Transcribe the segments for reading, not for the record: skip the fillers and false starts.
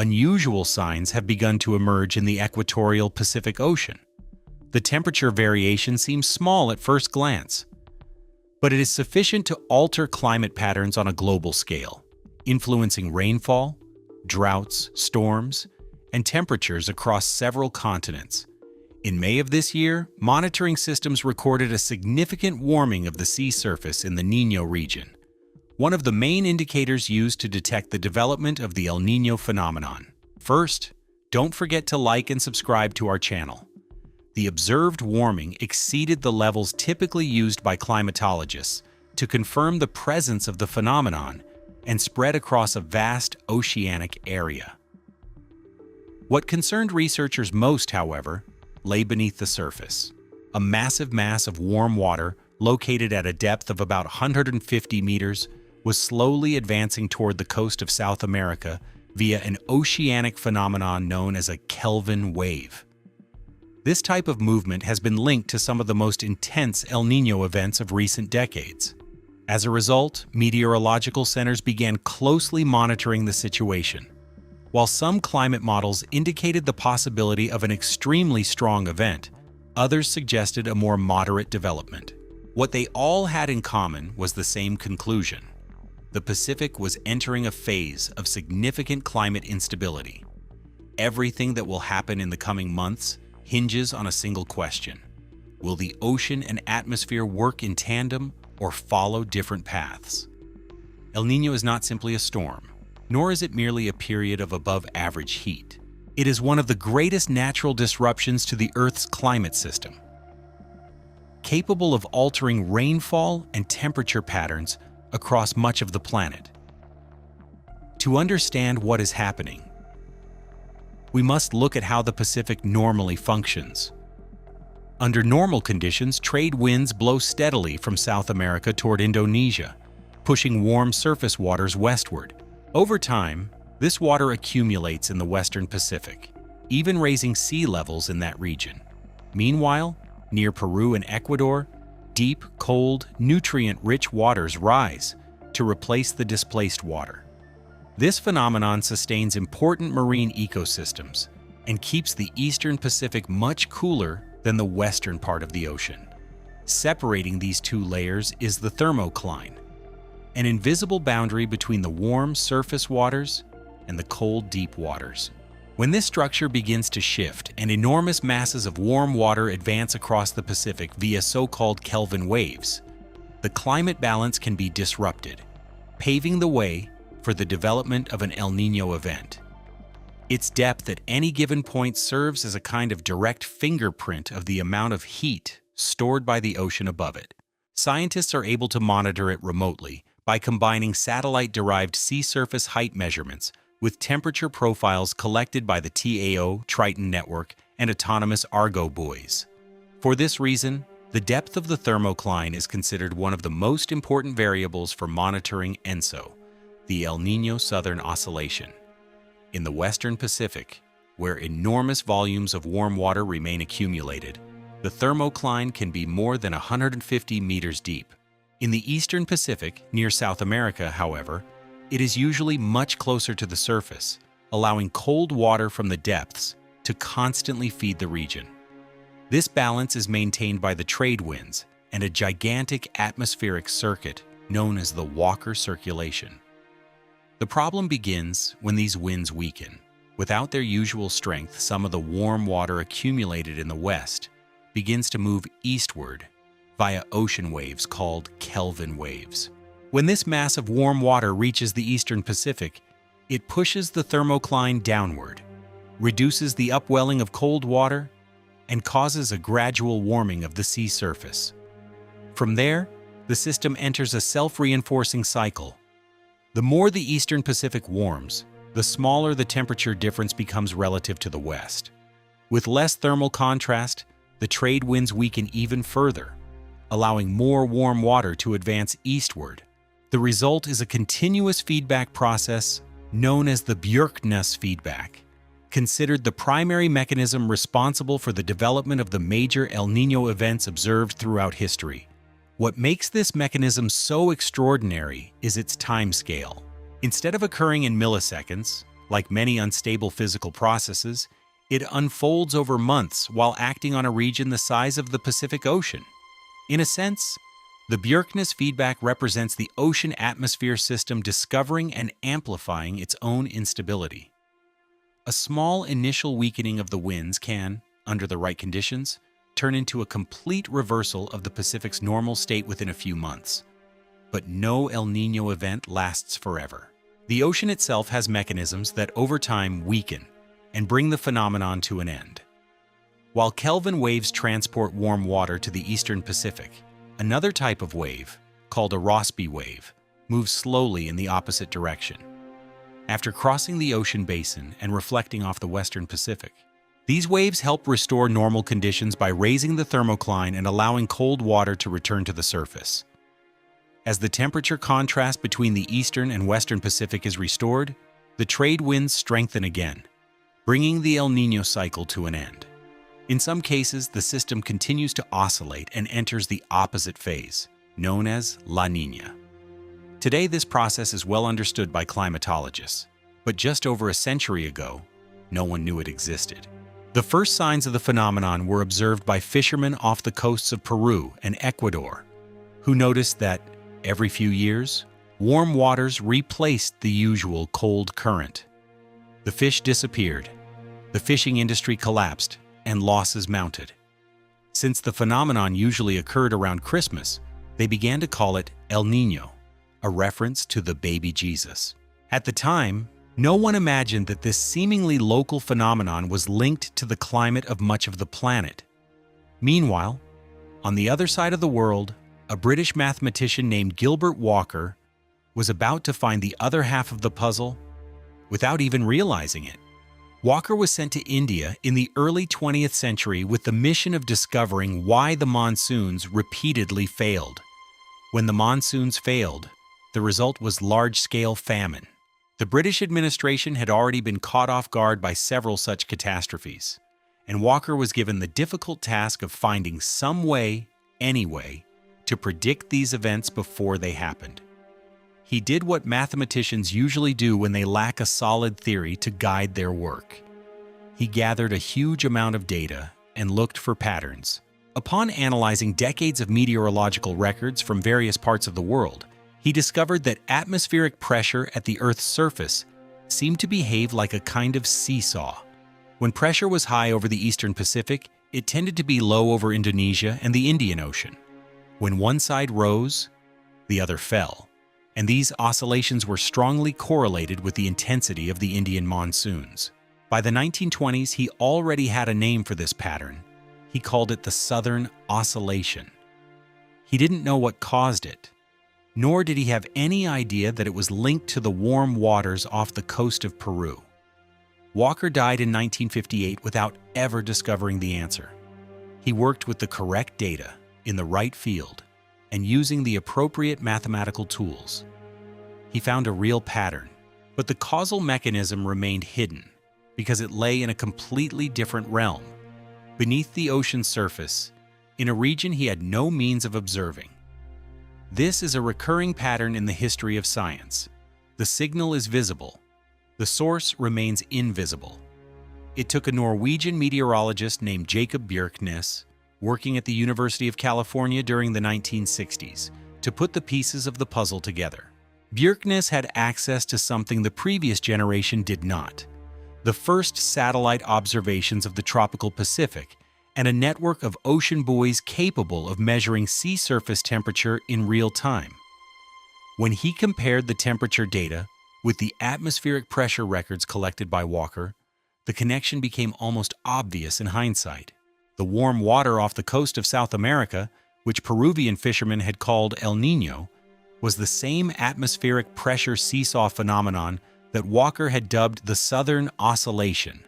unusual signs have begun to emerge in the equatorial Pacific Ocean. The temperature variation seems small at first glance, but it is sufficient to alter climate patterns on a global scale, influencing rainfall, droughts, storms, and temperatures across several continents. In May of this year, monitoring systems recorded a significant warming of the sea surface in the Niño region, one of the main indicators used to detect the development of the El Niño phenomenon. First, don't forget to like and subscribe to our channel. The observed warming exceeded the levels typically used by climatologists to confirm the presence of the phenomenon and spread across a vast oceanic area. What concerned researchers most, however, lay beneath the surface. A massive mass of warm water, located at a depth of about 150 meters, was slowly advancing toward the coast of South America via an oceanic phenomenon known as a Kelvin wave. This type of movement has been linked to some of the most intense El Niño events of recent decades. As a result, meteorological centers began closely monitoring the situation. While some climate models indicated the possibility of an extremely strong event, others suggested a more moderate development. What they all had in common was the same conclusion. The Pacific was entering a phase of significant climate instability. Everything that will happen in the coming months hinges on a single question. Will the ocean and atmosphere work in tandem or follow different paths? El Niño is not simply a storm, nor is it merely a period of above-average heat. It is one of the greatest natural disruptions to the Earth's climate system, capable of altering rainfall and temperature patterns across much of the planet. To understand what is happening, we must look at how the Pacific normally functions. Under normal conditions, trade winds blow steadily from South America toward Indonesia, pushing warm surface waters westward. Over time, this water accumulates in the western Pacific, even raising sea levels in that region. Meanwhile, near Peru and Ecuador, deep, cold, nutrient-rich waters rise to replace the displaced water. This phenomenon sustains important marine ecosystems and keeps the eastern Pacific much cooler than the western part of the ocean. Separating these two layers is the thermocline, an invisible boundary between the warm surface waters and the cold deep waters. When this structure begins to shift and enormous masses of warm water advance across the Pacific via so-called Kelvin waves, the climate balance can be disrupted, paving the way for the development of an El Niño event. Its depth at any given point serves as a kind of direct fingerprint of the amount of heat stored by the ocean above it. Scientists are able to monitor it remotely by combining satellite-derived sea surface height measurements with temperature profiles collected by the TAO Triton network and autonomous Argo buoys. For this reason, the depth of the thermocline is considered one of the most important variables for monitoring ENSO, the El Niño Southern Oscillation. In the western Pacific, where enormous volumes of warm water remain accumulated, the thermocline can be more than 150 meters deep. In the eastern Pacific, near South America, however, it is usually much closer to the surface, allowing cold water from the depths to constantly feed the region. This balance is maintained by the trade winds and a gigantic atmospheric circuit known as the Walker circulation. The problem begins when these winds weaken. Without their usual strength, some of the warm water accumulated in the west begins to move eastward via ocean waves called Kelvin waves. When this mass of warm water reaches the eastern Pacific, it pushes the thermocline downward, reduces the upwelling of cold water, and causes a gradual warming of the sea surface. From there, the system enters a self-reinforcing cycle. The more the eastern Pacific warms, the smaller the temperature difference becomes relative to the west. With less thermal contrast, the trade winds weaken even further, allowing more warm water to advance eastward. The result is a continuous feedback process known as the Bjerknes feedback, considered the primary mechanism responsible for the development of the major El Niño events observed throughout history. What makes this mechanism so extraordinary is its timescale. Instead of occurring in milliseconds, Like many unstable physical processes, it unfolds over months while acting on a region the size of the Pacific Ocean. In a sense, the Bjerknes feedback represents the ocean atmosphere system discovering and amplifying its own instability. A small initial weakening of the winds can, under the right conditions, turn into a complete reversal of the Pacific's normal state within a few months. But no El Niño event lasts forever. The ocean itself has mechanisms that over time weaken and bring the phenomenon to an end. While Kelvin waves transport warm water to the eastern Pacific, another type of wave, called a Rossby wave, moves slowly in the opposite direction. After crossing the ocean basin and reflecting off the western Pacific, these waves help restore normal conditions by raising the thermocline and allowing cold water to return to the surface. As the temperature contrast between the eastern and western Pacific is restored, the trade winds strengthen again, bringing the El Niño cycle to an end. In some cases, the system continues to oscillate and enters the opposite phase, known as La Niña. Today, this process is well understood by climatologists, but just over a century ago, no one knew it existed. The first signs of the phenomenon were observed by fishermen off the coasts of Peru and Ecuador, who noticed that, every few years, warm waters replaced the usual cold current. The fish disappeared, the fishing industry collapsed, and losses mounted. Since the phenomenon usually occurred around Christmas, they began to call it El Niño, a reference to the baby Jesus. At the time, no one imagined that this seemingly local phenomenon was linked to the climate of much of the planet. Meanwhile, on the other side of the world, a British mathematician named Gilbert Walker was about to find the other half of the puzzle without even realizing it. Walker was sent to India in the early 20th century with the mission of discovering why the monsoons repeatedly failed. When the monsoons failed, the result was large-scale famine. The British administration had already been caught off guard by several such catastrophes, and Walker was given the difficult task of finding some way, anyway, to predict these events before they happened. He did what mathematicians usually do when they lack a solid theory to guide their work. He gathered a huge amount of data and looked for patterns. Upon analyzing decades of meteorological records from various parts of the world, he discovered that atmospheric pressure at the Earth's surface seemed to behave like a kind of seesaw. When pressure was high over the eastern Pacific, it tended to be low over Indonesia and the Indian Ocean. When one side rose, the other fell, and these oscillations were strongly correlated with the intensity of the Indian monsoons. By the 1920s, he already had a name for this pattern. He called it the Southern Oscillation. He didn't know what caused it, nor did he have any idea that it was linked to the warm waters off the coast of Peru. Walker died in 1958 without ever discovering the answer. He worked with the correct data, in the right field, and using the appropriate mathematical tools. He found a real pattern, but the causal mechanism remained hidden because it lay in a completely different realm, beneath the ocean's surface, in a region he had no means of observing. This is a recurring pattern in the history of science. The signal is visible. The source remains invisible. It took a Norwegian meteorologist named Jacob Bjerknes, working at the University of California during the 1960s, to put the pieces of the puzzle together. Bjerknes had access to something the previous generation did not: the first satellite observations of the tropical Pacific and a network of ocean buoys capable of measuring sea surface temperature in real time. When he compared the temperature data with the atmospheric pressure records collected by Walker, the connection became almost obvious in hindsight. The warm water off the coast of South America, which Peruvian fishermen had called El Niño, was the same atmospheric pressure seesaw phenomenon that Walker had dubbed the Southern Oscillation.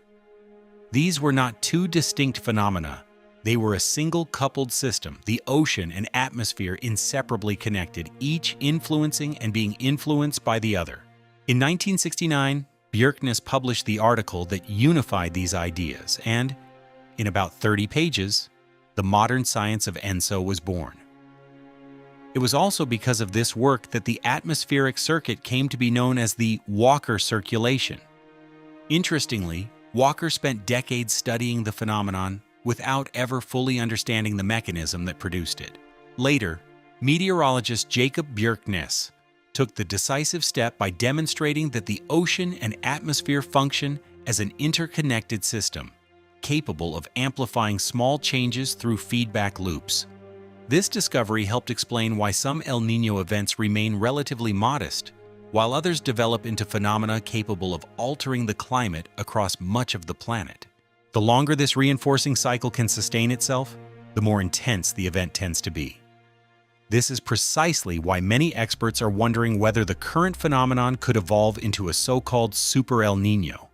These were not two distinct phenomena. They were a single coupled system, the ocean and atmosphere inseparably connected, each influencing and being influenced by the other. In 1969, Bjerknes published the article that unified these ideas, and, in about 30 pages, the modern science of ENSO was born. It was also because of this work that the atmospheric circuit came to be known as the Walker circulation. Interestingly, Walker spent decades studying the phenomenon without ever fully understanding the mechanism that produced it. Later, meteorologist Jacob Bjerknes took the decisive step by demonstrating that the ocean and atmosphere function as an interconnected system, capable of amplifying small changes through feedback loops. This discovery helped explain why some El Niño events remain relatively modest, while others develop into phenomena capable of altering the climate across much of the planet. The longer this reinforcing cycle can sustain itself, the more intense the event tends to be. This is precisely why many experts are wondering whether the current phenomenon could evolve into a so-called Super El Niño.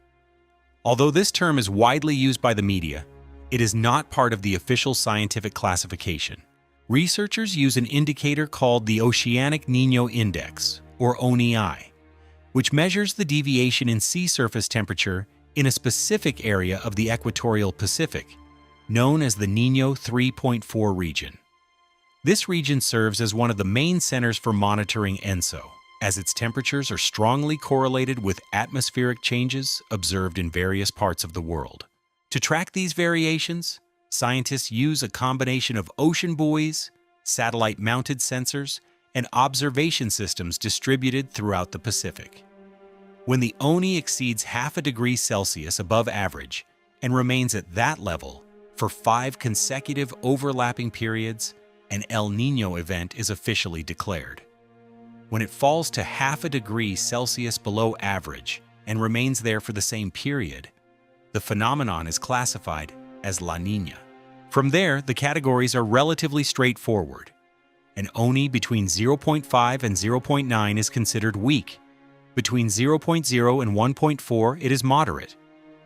Although this term is widely used by the media, it is not part of the official scientific classification. Researchers use an indicator called the Oceanic Niño Index, or ONI, which measures the deviation in sea surface temperature in a specific area of the equatorial Pacific, known as the Niño 3.4 region. This region serves as one of the main centers for monitoring ENSO, as its temperatures are strongly correlated with atmospheric changes observed in various parts of the world. To track these variations, scientists use a combination of ocean buoys, satellite-mounted sensors, and observation systems distributed throughout the Pacific. When the ONI exceeds half a degree Celsius above average and remains at that level for 5 consecutive overlapping periods, an El Niño event is officially declared. When it falls to half a degree Celsius below average and remains there for the same period, the phenomenon is classified as La Niña. From there, the categories are relatively straightforward. An ONI between 0.5 and 0.9 is considered weak. Between 0.0 and 1.4, it is moderate.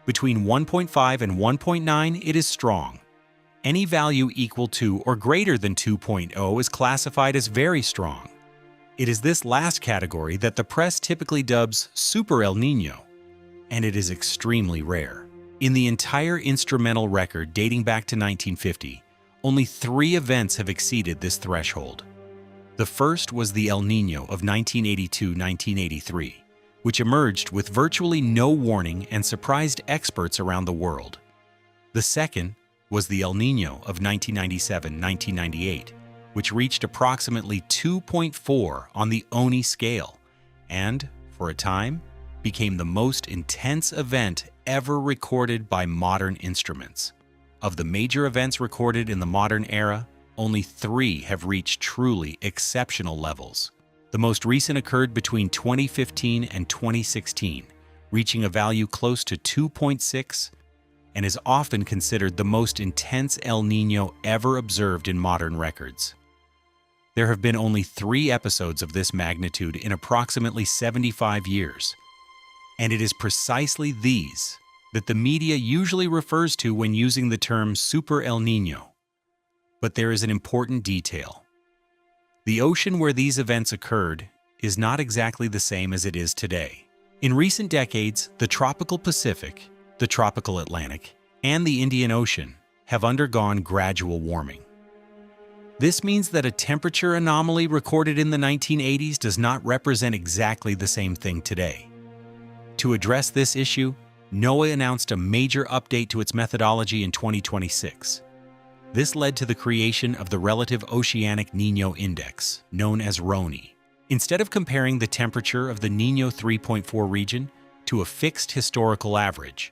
Between 1.5 and 1.9, it is strong. Any value equal to or greater than 2.0 is classified as very strong. It is this last category that the press typically dubs Super El Niño, and it is extremely rare. In the entire instrumental record dating back to 1950, only 3 events have exceeded this threshold. The first was the El Niño of 1982-1983, which emerged with virtually no warning and surprised experts around the world. The second was the El Niño of 1997-1998, which reached approximately 2.4 on the ONI scale and, for a time, became the most intense event ever recorded by modern instruments. Of the major events recorded in the modern era, only 3 have reached truly exceptional levels. The most recent occurred between 2015 and 2016, reaching a value close to 2.6, and is often considered the most intense El Niño ever observed in modern records. There have been only 3 episodes of this magnitude in approximately 75 years, and it is precisely these that the media usually refers to when using the term Super El Niño. But there is an important detail. The ocean where these events occurred is not exactly the same as it is today. In recent decades, the tropical Pacific, the tropical Atlantic, and the Indian Ocean have undergone gradual warming. This means that a temperature anomaly recorded in the 1980s does not represent exactly the same thing today. To address this issue, NOAA announced a major update to its methodology in 2026. This led to the creation of the Relative Oceanic Niño Index, known as RONI. Instead of comparing the temperature of the Niño 3.4 region to a fixed historical average,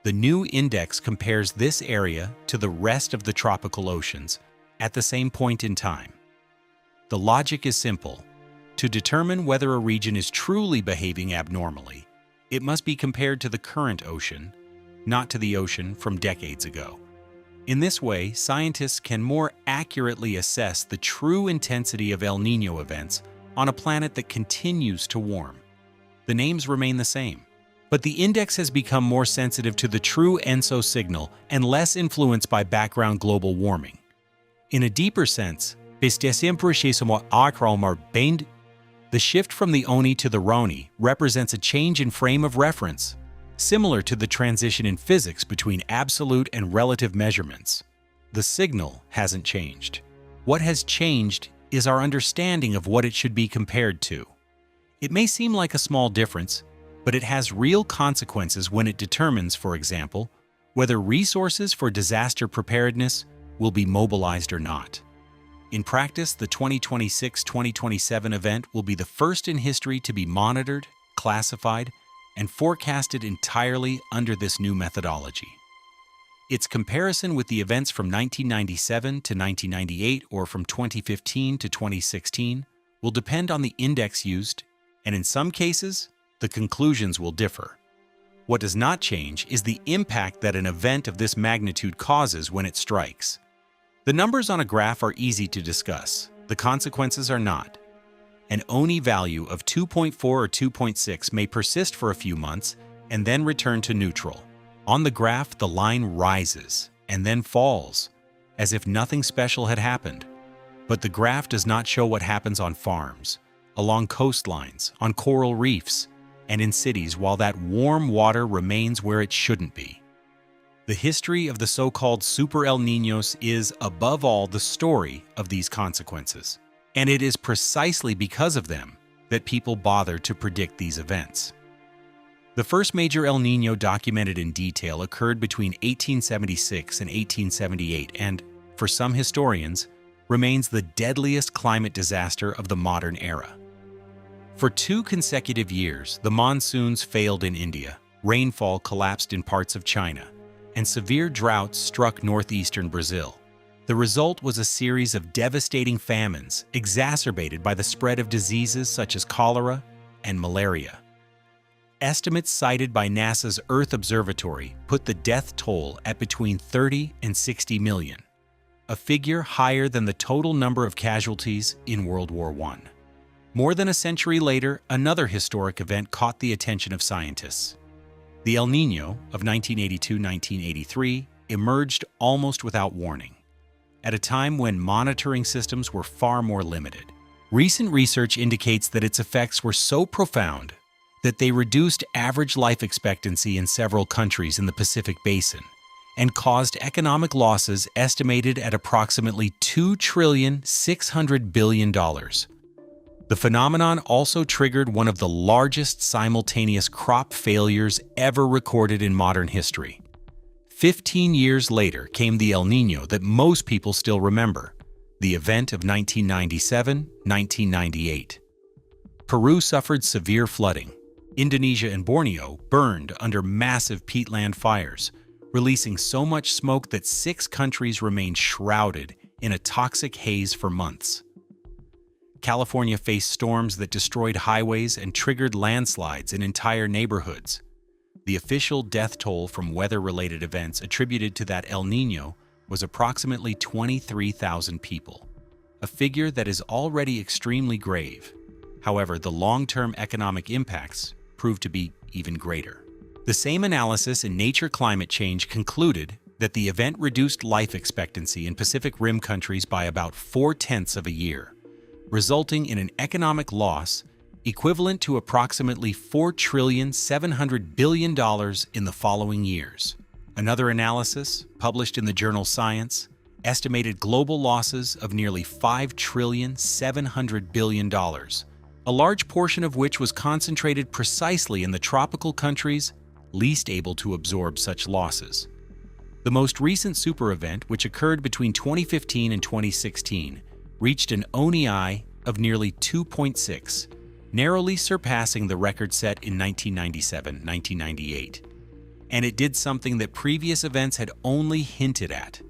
the new index compares this area to the rest of the tropical oceans at the same point in time. The logic is simple. To determine whether a region is truly behaving abnormally, it must be compared to the current ocean, not to the ocean from decades ago. In this way, scientists can more accurately assess the true intensity of El Niño events on a planet that continues to warm. The names remain the same, but the index has become more sensitive to the true ENSO signal and less influenced by background global warming. In a deeper sense, the shift from the ONI to the RONI represents a change in frame of reference, similar to the transition in physics between absolute and relative measurements. The signal hasn't changed. What has changed is our understanding of what it should be compared to. It may seem like a small difference, but it has real consequences when it determines, for example, whether resources for disaster preparedness will be mobilized or not. In practice, the 2026-2027 event will be the first in history to be monitored, classified, and forecasted entirely under this new methodology. Its comparison with the events from 1997 to 1998 or from 2015 to 2016 will depend on the index used, and in some cases, the conclusions will differ. What does not change is the impact that an event of this magnitude causes when it strikes. The numbers on a graph are easy to discuss. The consequences are not. An ONI value of 2.4 or 2.6 may persist for a few months and then return to neutral. On the graph, the line rises and then falls, as if nothing special had happened. But the graph does not show what happens on farms, along coastlines, on coral reefs, and in cities while that warm water remains where it shouldn't be. The history of the so-called Super El Niños is, above all, the story of these consequences. And it is precisely because of them that people bother to predict these events. The first major El Niño documented in detail occurred between 1876 and 1878 and, for some historians, remains the deadliest climate disaster of the modern era. For 2 consecutive years, the monsoons failed in India, rainfall collapsed in parts of China, and severe droughts struck northeastern Brazil. The result was a series of devastating famines exacerbated by the spread of diseases such as cholera and malaria. Estimates cited by NASA's Earth Observatory put the death toll at between 30 and 60 million, a figure higher than the total number of casualties in World War I. More than a century later, another historic event caught the attention of scientists. The El Niño of 1982-1983 emerged almost without warning, at a time when monitoring systems were far more limited. Recent research indicates that its effects were so profound that they reduced average life expectancy in several countries in the Pacific Basin and caused economic losses estimated at approximately $2.6 trillion. The phenomenon also triggered one of the largest simultaneous crop failures ever recorded in modern history. 15 years later came the El Niño that most people still remember, the event of 1997-1998. Peru suffered severe flooding. Indonesia and Borneo burned under massive peatland fires, releasing so much smoke that 6 countries remained shrouded in a toxic haze for months. California faced storms that destroyed highways and triggered landslides in entire neighborhoods. The official death toll from weather-related events attributed to that El Niño was approximately 23,000 people, a figure that is already extremely grave. However, the long-term economic impacts proved to be even greater. The same analysis in Nature Climate Change concluded that the event reduced life expectancy in Pacific Rim countries by about 4/10 of a year, resulting in an economic loss equivalent to approximately $4.7 trillion in the following years. Another analysis, published in the journal Science, estimated global losses of nearly $5.7 trillion, a large portion of which was concentrated precisely in the tropical countries least able to absorb such losses. The most recent super event, which occurred between 2015 and 2016, reached an ONI of nearly 2.6, narrowly surpassing the record set in 1997-1998. And it did something that previous events had only hinted at.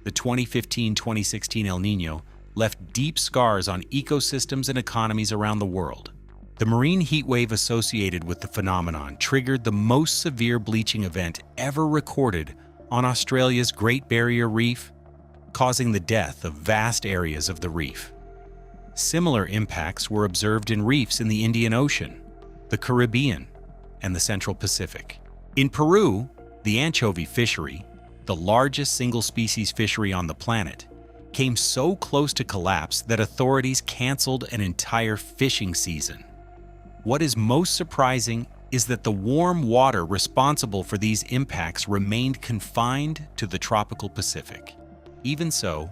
The 2015-2016 El Niño left deep scars on ecosystems and economies around the world. The marine heat wave associated with the phenomenon triggered the most severe bleaching event ever recorded on Australia's Great Barrier Reef, causing the death of vast areas of the reef. Similar impacts were observed in reefs in the Indian Ocean, the Caribbean, and the Central Pacific. In Peru, the anchovy fishery, the largest single-species fishery on the planet, came so close to collapse that authorities canceled an entire fishing season. What is most surprising is that the warm water responsible for these impacts remained confined to the tropical Pacific. Even so,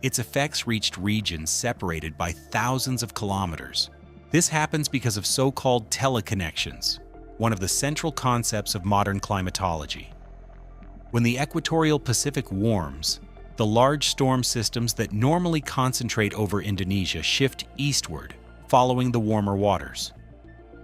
its effects reached regions separated by thousands of kilometers. This happens because of so-called teleconnections, one of the central concepts of modern climatology. When the equatorial Pacific warms, the large storm systems that normally concentrate over Indonesia shift eastward, following the warmer waters.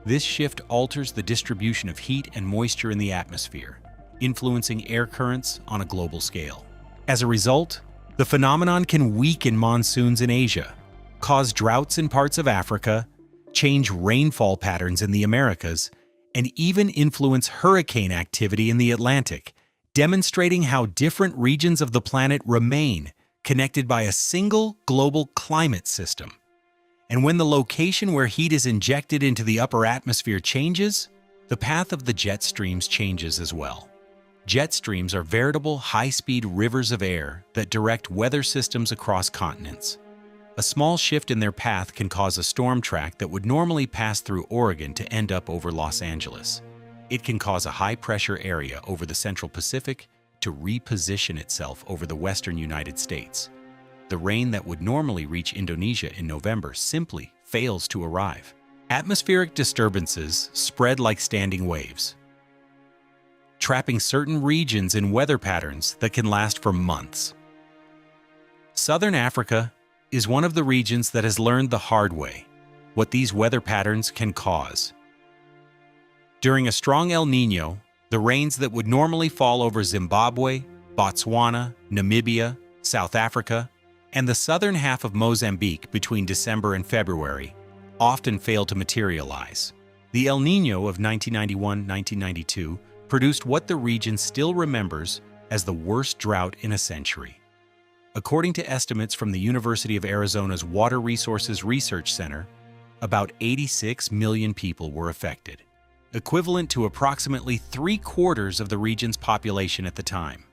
This shift alters the distribution of heat and moisture in the atmosphere, influencing air currents on a global scale. As a result, the phenomenon can weaken monsoons in Asia, cause droughts in parts of Africa, change rainfall patterns in the Americas, and even influence hurricane activity in the Atlantic, demonstrating how different regions of the planet remain connected by a single global climate system. And when the location where heat is injected into the upper atmosphere changes, the path of the jet streams changes as well. Jet streams are veritable high-speed rivers of air that direct weather systems across continents. A small shift in their path can cause a storm track that would normally pass through Oregon to end up over Los Angeles. It can cause a high-pressure area over the Central Pacific to reposition itself over the western United States. The rain that would normally reach Indonesia in November simply fails to arrive. Atmospheric disturbances spread like standing waves, trapping certain regions in weather patterns that can last for months. Southern Africa is one of the regions that has learned the hard way what these weather patterns can cause. During a strong El Niño, the rains that would normally fall over Zimbabwe, Botswana, Namibia, South Africa, and the southern half of Mozambique between December and February often fail to materialize. The El Niño of 1991-1992 produced what the region still remembers as the worst drought in a century. According to estimates from the University of Arizona's Water Resources Research Center, about 86 million people were affected, equivalent to approximately 3/4 of the region's population at the time.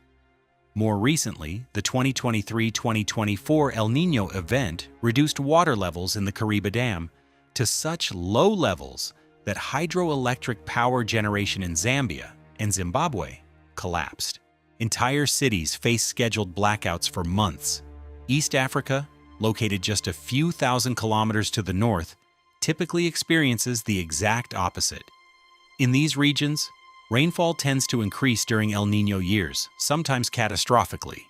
More recently, the 2023-2024 El Niño event reduced water levels in the Kariba Dam to such low levels that hydroelectric power generation in Zambia and Zimbabwe collapsed. Entire cities faced scheduled blackouts for months. East Africa, located just a few thousand kilometers to the north, typically experiences the exact opposite. In these regions, rainfall tends to increase during El Niño years, sometimes catastrophically.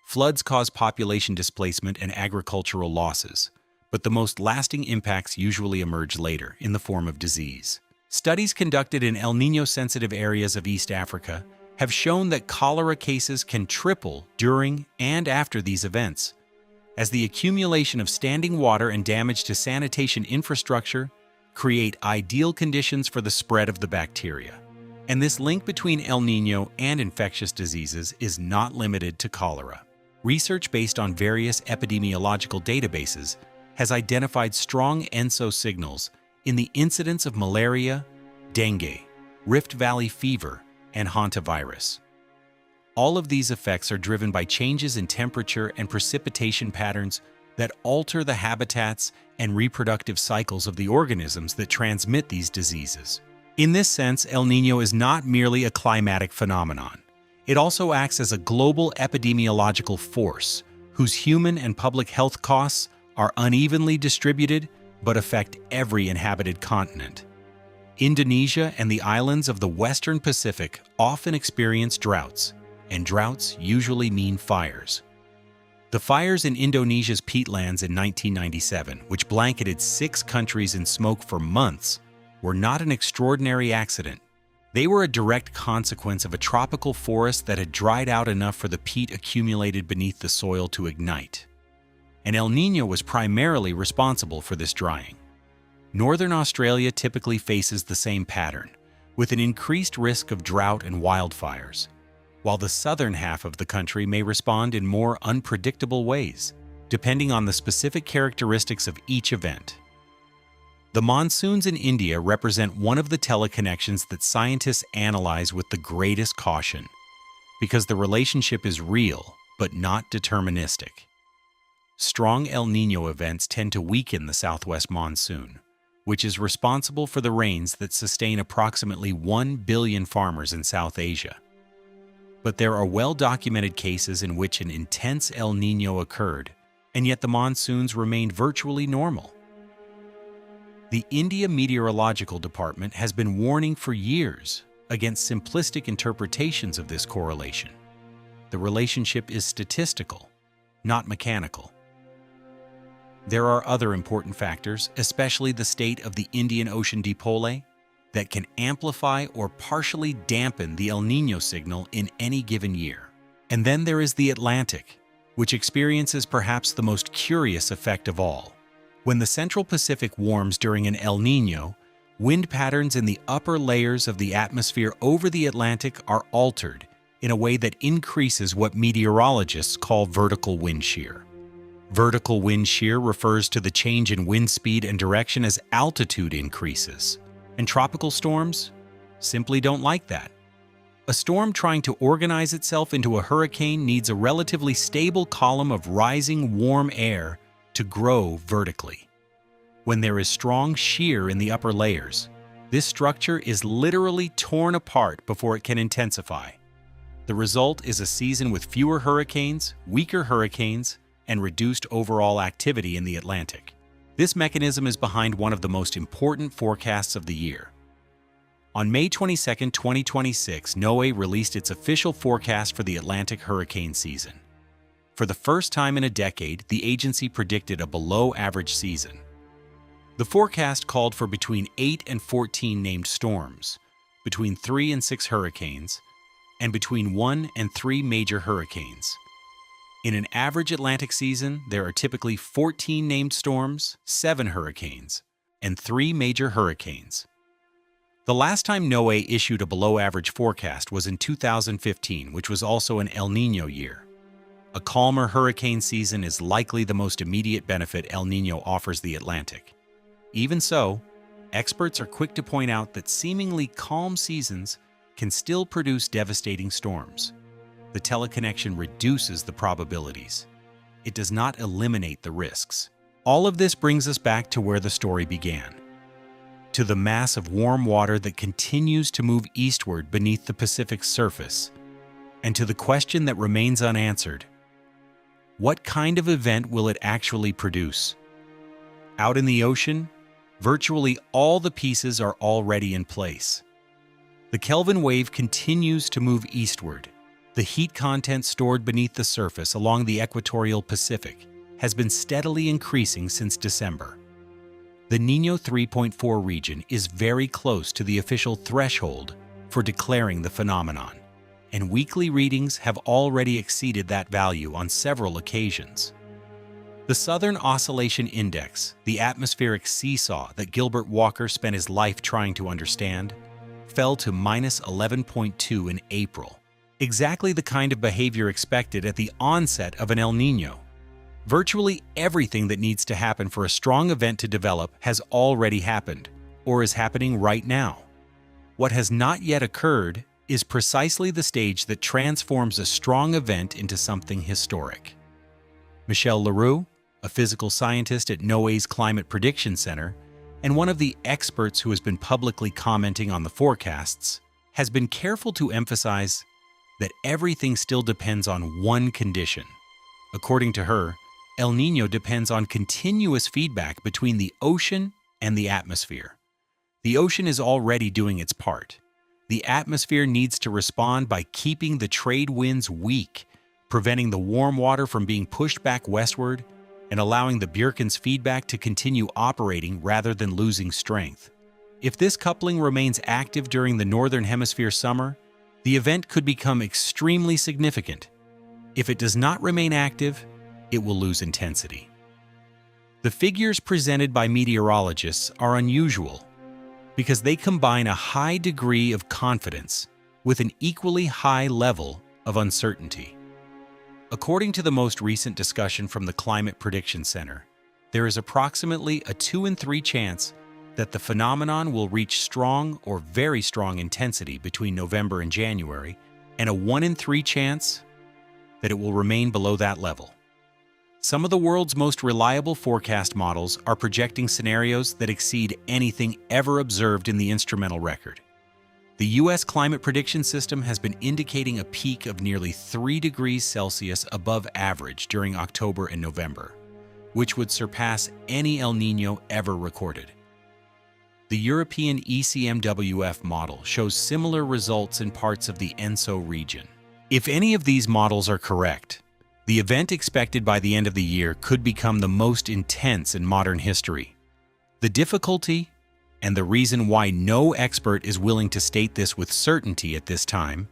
Floods cause population displacement and agricultural losses, but the most lasting impacts usually emerge later in the form of disease. Studies conducted in El Niño-sensitive areas of East Africa have shown that cholera cases can triple during and after these events, as the accumulation of standing water and damage to sanitation infrastructure create ideal conditions for the spread of the bacteria. And this link between El Niño and infectious diseases is not limited to cholera. Research based on various epidemiological databases has identified strong ENSO signals in the incidence of malaria, dengue, Rift Valley fever, and hantavirus. All of these effects are driven by changes in temperature and precipitation patterns that alter the habitats and reproductive cycles of the organisms that transmit these diseases. In this sense, El Niño is not merely a climatic phenomenon. It also acts as a global epidemiological force whose human and public health costs are unevenly distributed but affect every inhabited continent. Indonesia and the islands of the Western Pacific often experience droughts, and droughts usually mean fires. The fires in Indonesia's peatlands in 1997, which blanketed 6 countries in smoke for months, were not an extraordinary accident. They were a direct consequence of a tropical forest that had dried out enough for the peat accumulated beneath the soil to ignite. And El Niño was primarily responsible for this drying. Northern Australia typically faces the same pattern, with an increased risk of drought and wildfires, while the southern half of the country may respond in more unpredictable ways, depending on the specific characteristics of each event. The monsoons in India represent one of the teleconnections that scientists analyze with the greatest caution, because the relationship is real but not deterministic. Strong El Niño events tend to weaken the southwest monsoon, which is responsible for the rains that sustain approximately 1 billion farmers in South Asia. But there are well-documented cases in which an intense El Niño occurred, and yet the monsoons remained virtually normal. The India Meteorological Department has been warning for years against simplistic interpretations of this correlation. The relationship is statistical, not mechanical. There are other important factors, especially the state of the Indian Ocean dipole, that can amplify or partially dampen the El Niño signal in any given year. And then there is the Atlantic, which experiences perhaps the most curious effect of all. When the Central Pacific warms during an El Niño, wind patterns in the upper layers of the atmosphere over the Atlantic are altered in a way that increases what meteorologists call vertical wind shear. Vertical wind shear refers to the change in wind speed and direction as altitude increases, and tropical storms simply don't like that. A storm trying to organize itself into a hurricane needs a relatively stable column of rising warm air to grow vertically. When there is strong shear in the upper layers, this structure is literally torn apart before it can intensify. The result is a season with fewer hurricanes, weaker hurricanes, and reduced overall activity in the Atlantic. This mechanism is behind one of the most important forecasts of the year. On May 22, 2026, NOAA released its official forecast for the Atlantic hurricane season. For the first time in a decade, the agency predicted a below-average season. The forecast called for between 8 and 14 named storms, between 3 and 6 hurricanes, and between 1 and 3 major hurricanes. In an average Atlantic season, there are typically 14 named storms, 7 hurricanes, and 3 major hurricanes. The last time NOAA issued a below-average forecast was in 2015, which was also an El Niño year. A calmer hurricane season is likely the most immediate benefit El Niño offers the Atlantic. Even so, experts are quick to point out that seemingly calm seasons can still produce devastating storms. The teleconnection reduces the probabilities. It does not eliminate the risks. All of this brings us back to where the story began, to the mass of warm water that continues to move eastward beneath the Pacific's surface, and to the question that remains unanswered: what kind of event will it actually produce? Out in the ocean, virtually all the pieces are already in place. The Kelvin wave continues to move eastward. The heat content stored beneath the surface along the equatorial Pacific has been steadily increasing since December. The Niño 3.4 region is very close to the official threshold for declaring the phenomenon, and weekly readings have already exceeded that value on several occasions. The Southern Oscillation Index, the atmospheric seesaw that Gilbert Walker spent his life trying to understand, fell to minus 11.2 in April, exactly the kind of behavior expected at the onset of an El Niño. Virtually everything that needs to happen for a strong event to develop has already happened, or is happening right now. What has not yet occurred is precisely the stage that transforms a strong event into something historic. Michel Leroux, a physical scientist at NOAA's Climate Prediction Center, and one of the experts who has been publicly commenting on the forecasts, has been careful to emphasize that everything still depends on one condition. According to her, El Niño depends on continuous feedback between the ocean and the atmosphere. The ocean is already doing its part. The atmosphere needs to respond by keeping the trade winds weak, preventing the warm water from being pushed back westward, and allowing the Bjorken's feedback to continue operating rather than losing strength. If this coupling remains active during the Northern Hemisphere summer, the event could become extremely significant. If it does not remain active, it will lose intensity. The figures presented by meteorologists are unusual because they combine a high degree of confidence with an equally high level of uncertainty. According to the most recent discussion from the Climate Prediction Center, there is approximately a 2 in 3 chance that the phenomenon will reach strong or very strong intensity between November and January, and a 1 in 3 chance that it will remain below that level. Some of the world's most reliable forecast models are projecting scenarios that exceed anything ever observed in the instrumental record. The U.S. climate prediction system has been indicating a peak of nearly 3 degrees Celsius above average during October and November, which would surpass any El Niño ever recorded. The European ECMWF model shows similar results in parts of the ENSO region. If any of these models are correct, the event expected by the end of the year could become the most intense in modern history. The difficulty, and the reason why no expert is willing to state this with certainty at this time,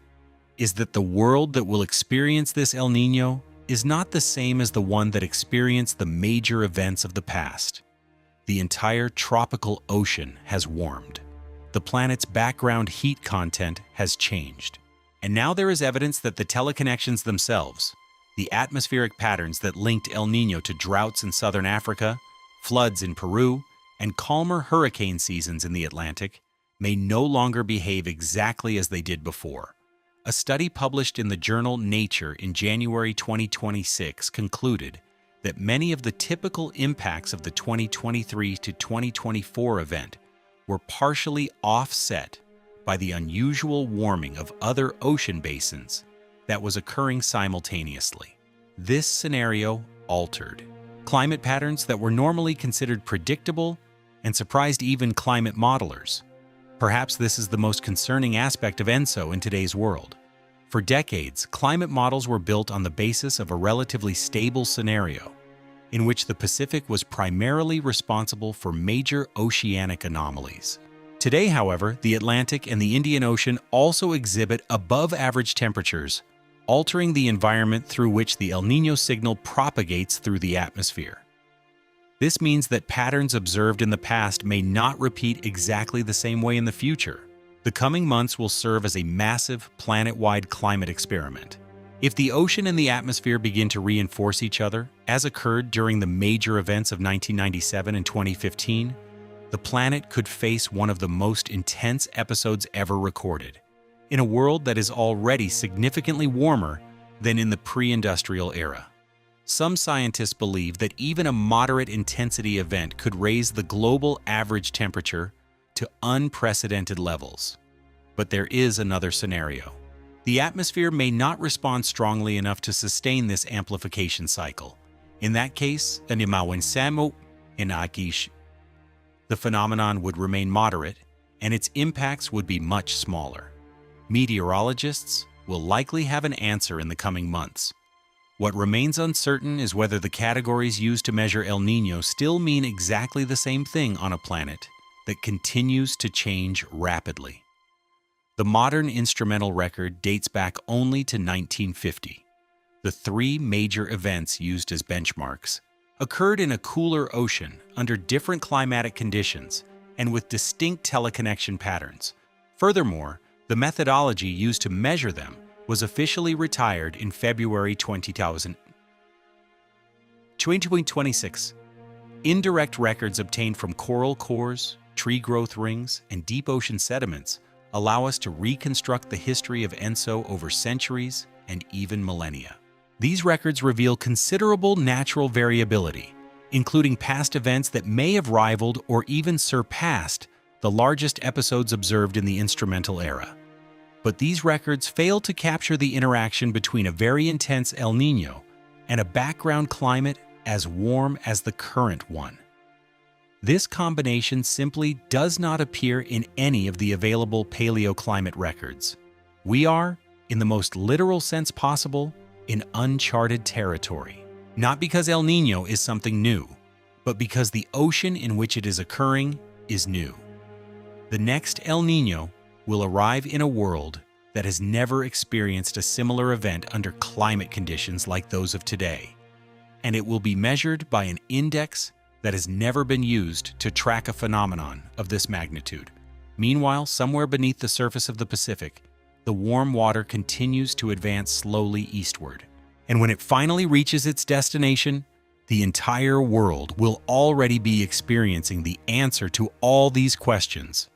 is that the world that will experience this El Niño is not the same as the one that experienced the major events of the past. The entire tropical ocean has warmed. The planet's background heat content has changed. And now there is evidence that the teleconnections themselves, the atmospheric patterns that linked El Niño to droughts in southern Africa, floods in Peru, and calmer hurricane seasons in the Atlantic, may no longer behave exactly as they did before. A study published in the journal Nature in January 2026 concluded that many of the typical impacts of the 2023 to 2024 event were partially offset by the unusual warming of other ocean basins that was occurring simultaneously. This scenario altered climate patterns that were normally considered predictable and surprised even climate modelers. Perhaps this is the most concerning aspect of ENSO in today's world. For decades, climate models were built on the basis of a relatively stable scenario, in which the Pacific was primarily responsible for major oceanic anomalies. Today, however, the Atlantic and the Indian Ocean also exhibit above-average temperatures, altering the environment through which the El Niño signal propagates through the atmosphere. This means that patterns observed in the past may not repeat exactly the same way in the future. The coming months will serve as a massive, planet-wide climate experiment. If the ocean and the atmosphere begin to reinforce each other, as occurred during the major events of 1997 and 2015, the planet could face one of the most intense episodes ever recorded, in a world that is already significantly warmer than in the pre-industrial era. Some scientists believe that even a moderate intensity event could raise the global average temperature to unprecedented levels. But there is another scenario. The atmosphere may not respond strongly enough to sustain this amplification cycle. In that case, the phenomenon would remain moderate, and its impacts would be much smaller. Meteorologists will likely have an answer in the coming months. What remains uncertain is whether the categories used to measure El Niño still mean exactly the same thing on a planet that continues to change rapidly. The modern instrumental record dates back only to 1950. The three major events used as benchmarks occurred in a cooler ocean under different climatic conditions and with distinct teleconnection patterns. Furthermore, the methodology used to measure them was officially retired in February 2026. Indirect records obtained from coral cores, tree growth rings, and deep ocean sediments allow us to reconstruct the history of ENSO over centuries and even millennia. These records reveal considerable natural variability, including past events that may have rivaled or even surpassed the largest episodes observed in the instrumental era. But these records fail to capture the interaction between a very intense El Niño and a background climate as warm as the current one. This combination simply does not appear in any of the available paleoclimate records. We are, in the most literal sense possible, in uncharted territory. Not because El Niño is something new, but because the ocean in which it is occurring is new. The next El Niño will arrive in a world that has never experienced a similar event under climate conditions like those of today, and it will be measured by an index that has never been used to track a phenomenon of this magnitude. Meanwhile, somewhere beneath the surface of the Pacific, the warm water continues to advance slowly eastward. And when it finally reaches its destination, the entire world will already be experiencing the answer to all these questions.